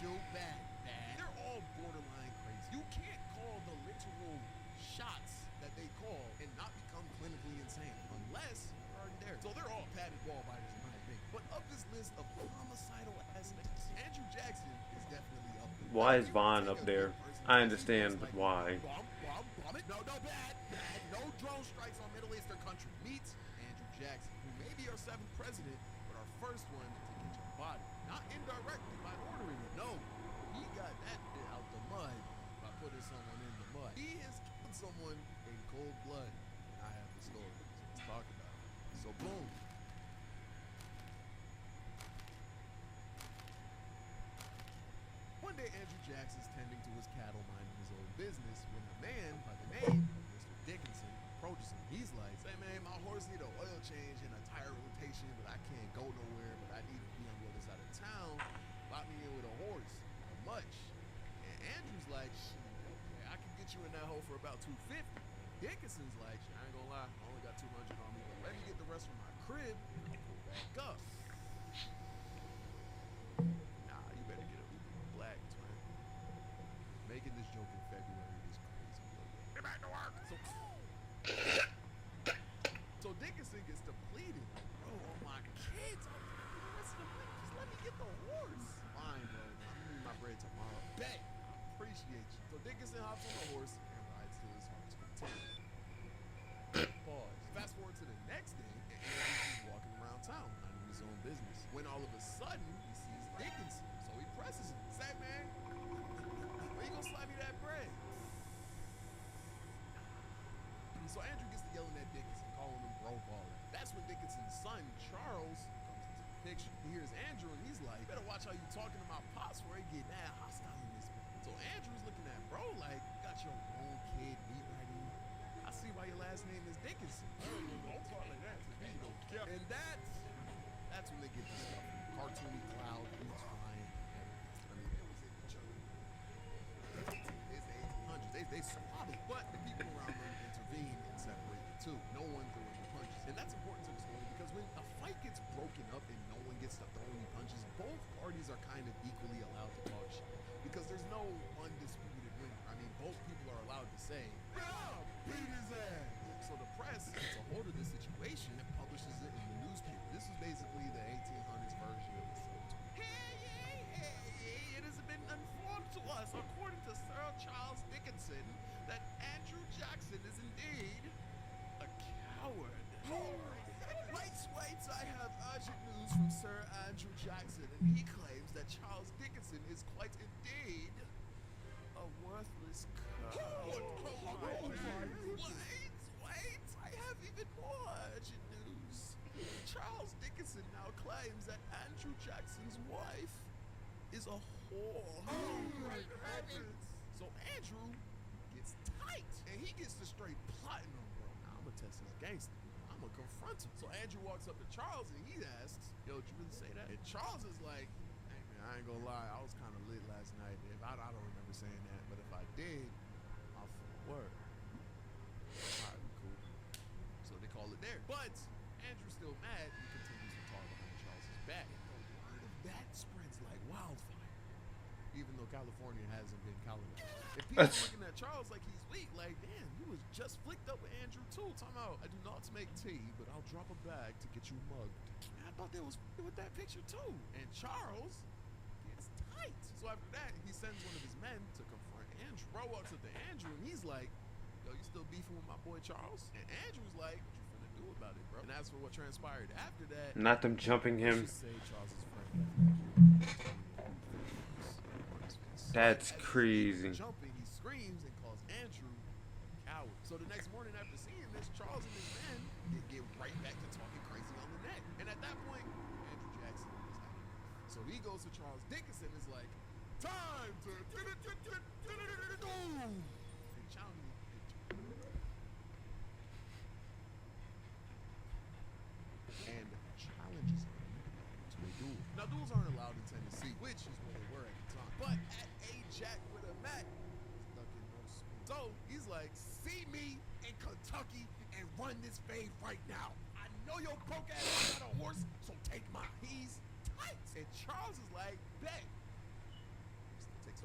Angel, bad. They're all borderline crazy. You can't call the literal shots that they call and not become clinically insane unless you're already there. So they're all padded wall biters in my opinion. But of this list of homicidal aspects, Andrew Jackson is definitely up there. Why is Vaughn up there? I understand, but why? Bomb it. No, bad. No drone strikes on Middle Eastern country. Meet Andrew Jackson, who may be our 7th president, but our first one to get your body. Not indirectly by ordering it. No, he got that bit out the mud by putting someone in the mud. He has killed someone in cold blood. And I have the story, so let's talk about it. So boom. One day, Andrew Jackson's tending to his cattle, minding his own business, when a man by the name of Mr. Dickinson approaches him. He's like, "Say, man, my horse need an oil change and a tire rotation, but I can't go nowhere, but I need to be on the other side of town. Lock me in with a horse. How much?" And Andrew's like, "Shit, okay, I can get you in that hole for about $250. Dickinson's like, "Shit, I ain't gonna lie, I only got $200 on me, but let me get the rest from my crib and pull back up." Nah, you better get a Uber Black, twin. Making this joke in February is crazy. Get back to work. So Dickinson gets depleted. Like, "Bro, all my kids, I'll give you the rest of the money. Just let me get the horse." "Fine, bro. I'm gonna need my bread tomorrow." "Bet. I appreciate you." So Dickinson hops on the horse and rides to his heart's content. Pause. Fast forward to the next day, and Andrew's walking around town, minding his own business, when all of a sudden he sees Dickinson. So he presses him. "Say, man, when you gonna slide me that bread?" So Andrew gets to yelling at Dickinson, calling him bro baller. That's when Dickinson's son, Charles, comes into the picture. He hears Andrew and he's like, "Better watch how you talking to my pops before he get mad hostile in this." So Andrew's looking at bro like, "You got your own kid beat right in. I see why your last name is Dickinson." Don't talk like that to me, though. And that's when they get the stuff. Cartoony cloud, boots flying. I mean, it was in the church. It's the 1800s. They swabbled, but the people around them intervene and separate the two. No one threw any punches. And that's important to the story because when a fight gets broken up and no one gets to throw any punches, both parties are kind of equally allowed to talk shit. Because there's no undisputed winner. I mean, both people are allowed to say, "Yeah, beat his ass." So the press gets a hold of this situation and publishes it in the newspaper. This is basically the 1800s version of the Civil War. Hey, it has been informed to us, according to Sir Charles Dickinson, that Andrew Jackson is indeed a coward. Wait, I have urgent news from Sir Andrew Jackson, and he claims that Charles Dickinson is quite indeed a worthless coward. Wait, I have even more urgent news. Charles Dickinson now claims that Andrew Jackson's wife is a whore. Oh my heavens. So Andrew gets tight, and he gets to straight plotting on bro. Now I'm gonna test his gangster. I'm gonna confront him. So Andrew walks up to Charles and he asks, "Yo, did you really say that?" And Charles is like, "Hey man, I ain't gonna lie, I was kind of lit last night. If I don't remember saying that, but if I did, I'll word." Alright, we cool. So they call it there. But Andrew's still mad and continues to talk behind Charles's back. And the word of that spreads like wildfire. Even though California hasn't been colonized. And people looking at Charles like he's weak, like, "Damn, you was just flicked up with Andrew too." Talking about, "I do not make tea, but I'll drop a bag to get you mugged." And I thought they was with that picture too. And Charles gets tight. So after that, he sends one of his men to confront Andrew. Bro walks up to Andrew and he's like, "Yo, you still beefing with my boy Charles?" And Andrew's like, "What you finna do about it, bro?" And as for what transpired after that, Not them jumping him. say Charles's friend. That's crazy. Jumping, he screams and calls Andrew a coward. So the next morning after seeing this, Charles and his men get right back to talking crazy on the net. And at that point, Andrew Jackson is out. So he goes to Charles Dickinson and is like, "Time to and challenge and challenges him to a duel. Now duels aren't allowed in Tennessee, which is where they were at the time. But at Jack with a Mac, stuck in no spoon. So he's like, "See me in Kentucky and run this fade right now. I know your broke ass got a horse, so take mine." He's tight. And Charles is like, "Bet."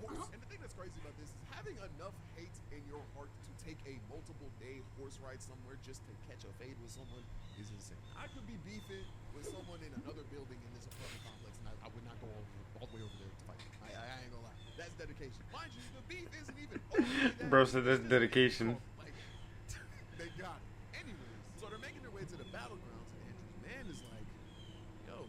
horse. And the thing that's crazy about this is having enough hate in your heart to take a multiple-day horse ride somewhere just to catch a fade with someone is insane. I could be beefing with someone in another building in this apartment complex, and I would not go all the way over there to fight. I ain't gonna lie. That's dedication. Mind you, the beef isn't even over that. Bro said that's dedication. Like, they got it. Anyways, so they're making their way to the battlegrounds, and Andrew's man is like, yo,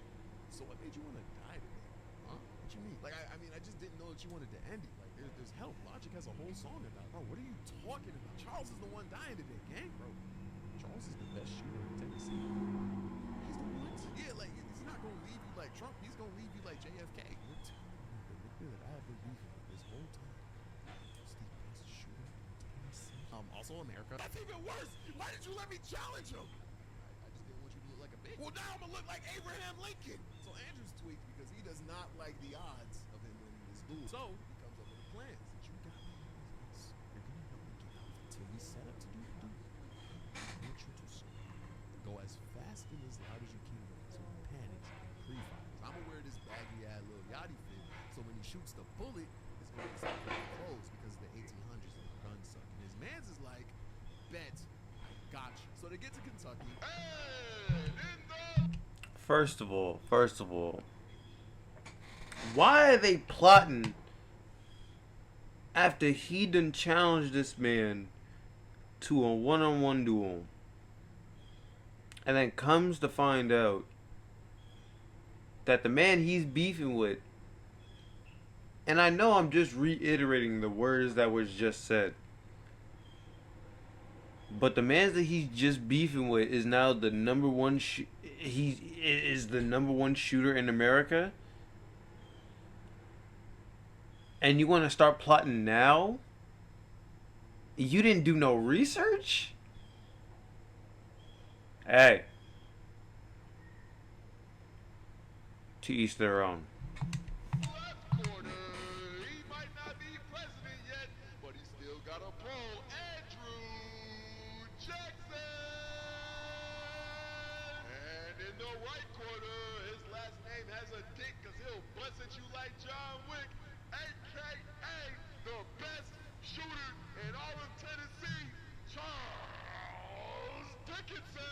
so what made you want to die today? Huh? What you mean? Like, I mean, I just didn't know that you wanted to end it. Like, there's help. Logic has a whole song about it. Bro, what are you talking about? Charles is the one dying today, gang, bro. Charles is the best shooter in Tennessee. He's the one. Yeah, like, he's not going to leave you like Trump. He's going to leave you like JFK. You're telling me the nigga that I have been beefing with this whole time is the best shooter in Tennessee. Also America. That's even worse. Why did you let me challenge him? I just didn't want you to look like a bitch. Well, now I'm going to look like Abraham Lincoln. So Andrew's tweaked because he does not like the odds of him winning this duel. So he comes up with a plan. Since you got me in this, you're going to help me get out until we set up to do the duel. I want you to go as fast and as loud as you can so he panics and pre-fires. I'm gonna wear this baggy-ass little yachty fit, so when he shoots the bullet, it's gonna be something close because of the 1800s and the gun suck. And his man's is like, bet, I got you. So they get to Kentucky. First of all, why are they plotting after he done challenged this man to a one-on-one duel, and then comes to find out that the man he's beefing with, and I know I'm just reiterating the words that was just said, but the man that he's just beefing with is now the number one he is the number one shooter in America, and you want to start plotting now? You didn't do no research? Hey. To each their own. Left corner, he might not be president yet, but he still got a pro, Andrew Jackson. And in the right corner, his last name has a dick because he'll bust at you like John Wick, a.k.a. the best shooter in all of Tennessee, Charles Dickinson.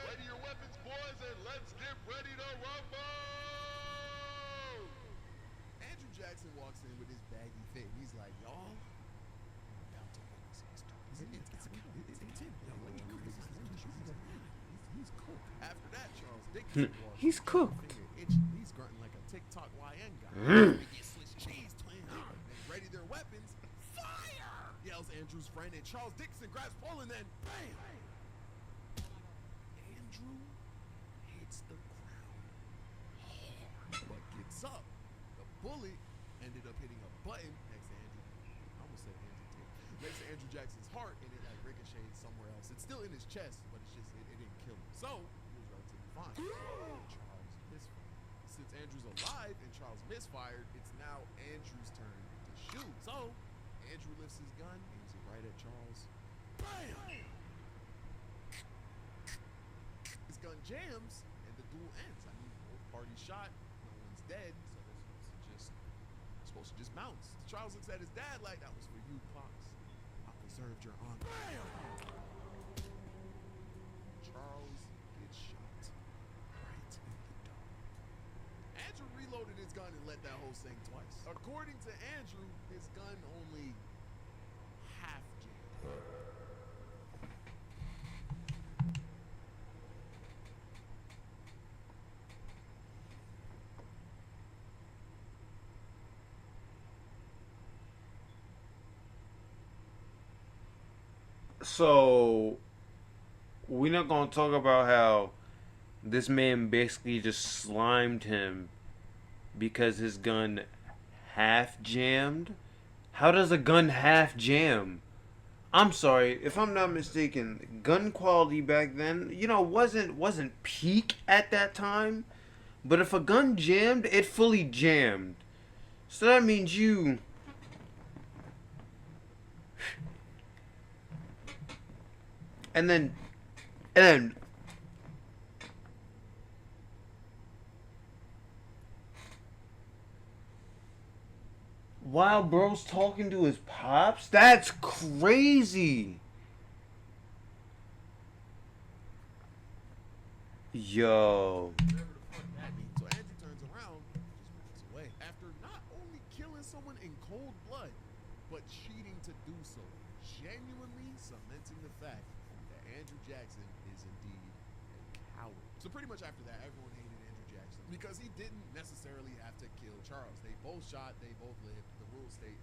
Ready your weapons, boys, and let's get ready to rumble. Andrew Jackson walks in with his baggy fit. He's like, y'all, I'm about to witness history. He's cool. After that, Charles Dickinson walks He's in, cooked. finger itching. He's grunting like a TikTok YN guy. They get Swiss cheese, twin. And ready their weapons. Fire! Yells Andrew's friend, and Charles Dickinson grabs Paul, and then bam! Andrew hits the ground hard, but gets up. The bullet ended up hitting a button next to Andrew. I almost said Andrew Tate. Next to Andrew Jackson's heart, and it like ricocheted somewhere else. It's still in his chest, but it's just it didn't kill him. So he was relatively fine. Charles misfired. Since Andrew's alive and Charles misfired, it's now Andrew's turn to shoot. So Andrew lifts his gun, aims it right at Charles. Bam! His gun jams, and the duel ends. I mean, both parties shot, no one's dead, so they're supposed to just bounce. Charles looks at his dad like, that was for you, Pops. I preserved your honor. Bam! Charles gets shot right in the dome. Andrew reloaded his gun and let that whole thing twice. According to Andrew, his gun only half jammed. So we're not gonna talk about how this man basically just slimed him because his gun half jammed. How does a gun half jam? I'm sorry, if I'm not mistaken, gun quality back then, wasn't peak at that time. But if a gun jammed, it fully jammed. So that means you and then While bro's talking to his pops? That's crazy. Yo. Whatever the fuck that means. So Andrew turns around, just walks away. After not only killing someone in cold blood, but cheating to do so, genuinely cementing the fact that Andrew Jackson is indeed a coward. So pretty much after that, everyone hated Andrew Jackson because he didn't necessarily have to kill Charles. They both shot, they both lived. The rules state.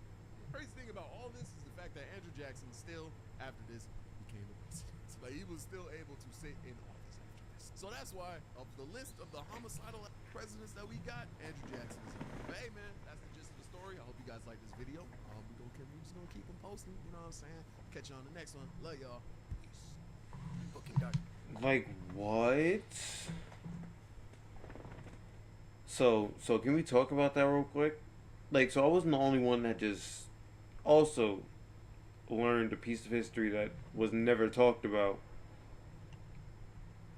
The crazy thing about all this is the fact that Andrew Jackson still, after this, became the president. Like, he was still able to sit in office after this. So that's why, of the list of the homicidal presidents that we got, Andrew Jackson is in. But hey, man, that's the gist of the story. I hope you guys like this video. We're just gonna keep them posting. You know what I'm saying? Catch you on the next one. Love y'all. Peace. Fucking got you. Like, what? So can we talk about that real quick? Like, so I wasn't the only one that just also learned a piece of history that was never talked about.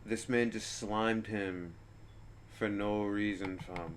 This man just slimed him for no reason, fam.